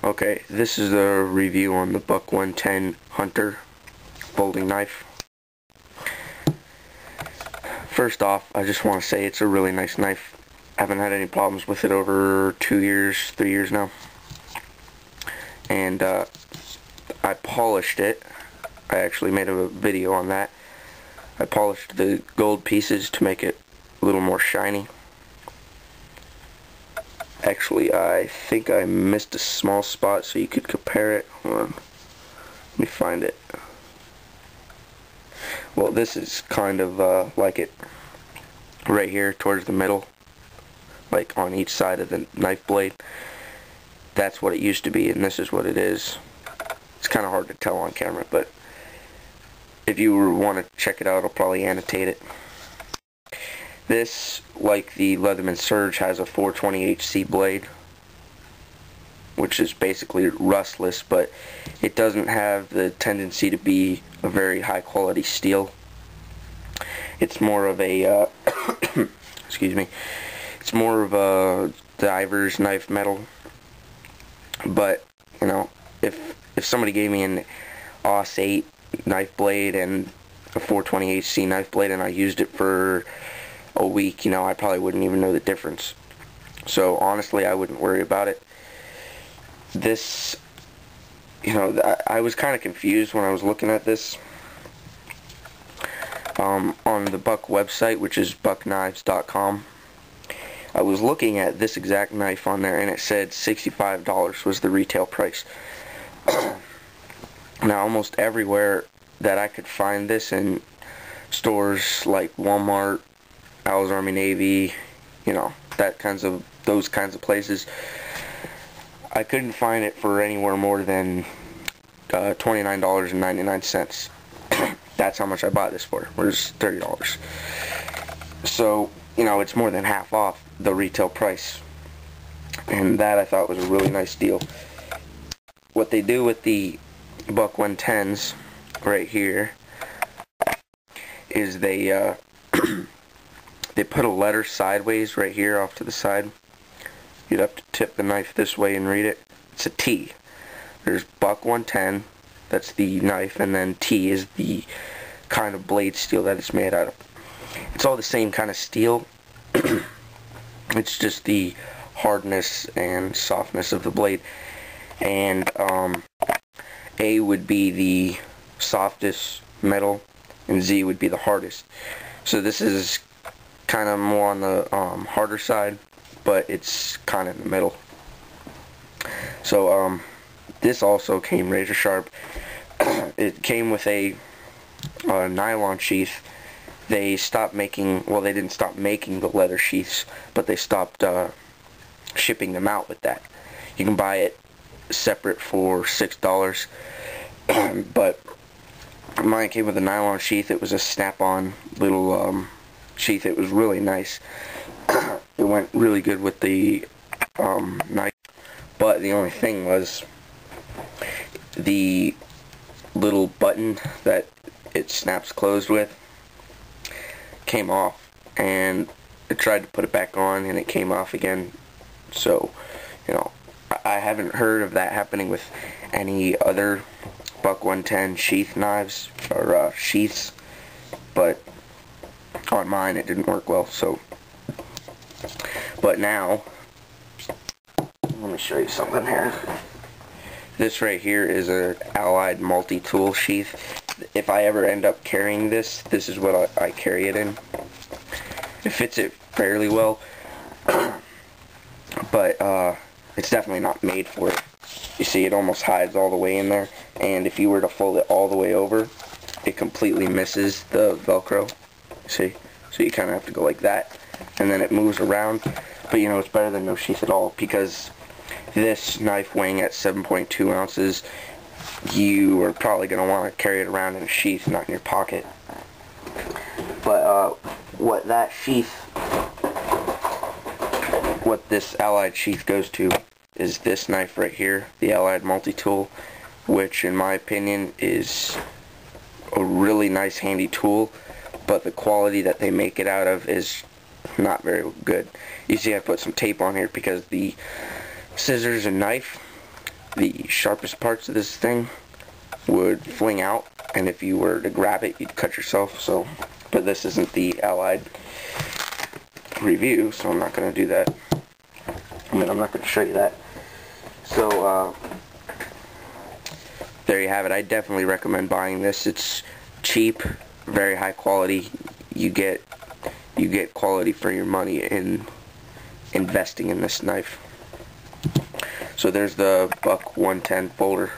Okay, this is a review on the Buck 110 Hunter folding knife. First off, I just want to say it's a really nice knife. I haven't had any problems with it over 2 years, 3 years now. And I polished it. I actually made a video on that. I polished the gold pieces to make it a little more shiny. Actually, I think I missed a small spot so you could compare it. Hold on. Let me find it. Well, this is kind of like it right here towards the middle, like on each side of the knife blade. That's what it used to be, and this is what it is. It's kind of hard to tell on camera, but if you want to check it out, I'll probably annotate it. This, like the Leatherman Surge, has a 420 HC blade, which is basically rustless, but it doesn't have the tendency to be a very high quality steel. It's more of a excuse me, it's more of a diver's knife metal. But you know, if somebody gave me an AUS 8 knife blade and a 420 HC knife blade and I used it for a week, you know, I probably wouldn't even know the difference. So honestly, I wouldn't worry about it. This, you know, I was kind of confused when I was looking at this. On the Buck website, which is buckknives.com, I was looking at this exact knife on there and it said $65 was the retail price. Now almost everywhere that I could find this in stores like Wal-Mart, Al's Army Navy, you know, those kinds of places, I couldn't find it for anywhere more than $29.99. That's how much I bought this for. It was $30. So, you know, it's more than half off the retail price. And that I thought was a really nice deal. What they do with the Buck 110s right here is they they put a letter sideways right here off to the side. You'd have to tip the knife this way and read it. It's a T. There's Buck 110, that's the knife, and then T is the kind of blade steel that it's made out of. It's all the same kind of steel. It's just the hardness and softness of the blade. And A would be the softest metal, and Z would be the hardest. So this is kind of more on the harder side, but it's kind of in the middle. So this also came razor sharp. It came with a nylon sheath. They stopped making, well, they didn't stop making the leather sheaths, but they stopped shipping them out with that. You can buy it separate for $6, but mine came with a nylon sheath. It was a snap-on little sheath. It was really nice. It went really good with the knife, but the only thing was the little button that it snaps closed with came off, and I tried to put it back on and it came off again. So, you know, I haven't heard of that happening with any other Buck 110 sheath knives or sheaths, but on mine it didn't work well. So, but now let me show you something here. This right here is a Allied multi-tool sheath. If I ever end up carrying this, this is what I carry it in. It fits it fairly well, but it's definitely not made for it. You see, it almost hides all the way in there, and if you were to fold it all the way over, it completely misses the Velcro. See? So you kind of have to go like that, and then it moves around. But you know, it's better than no sheath at all, because this knife weighing at 7.2 ounces, you are probably going to want to carry it around in a sheath, not in your pocket. But what that sheath, what this Allied sheath goes to, is this knife right here, the Allied multi-tool, which in my opinion is a really nice handy tool, but the quality that they make it out of is not very good. You see, I put some tape on here because the scissors and knife the sharpest parts of this thing would fling out, and if you were to grab it, you'd cut yourself. So, but this isn't the Allied review, so I'm not going to do that. I mean, I'm not going to show you that. So, there you have it. I definitely recommend buying this. It's cheap, very high quality. You get quality for your money in investing in this knife. So there's the Buck 110 folder.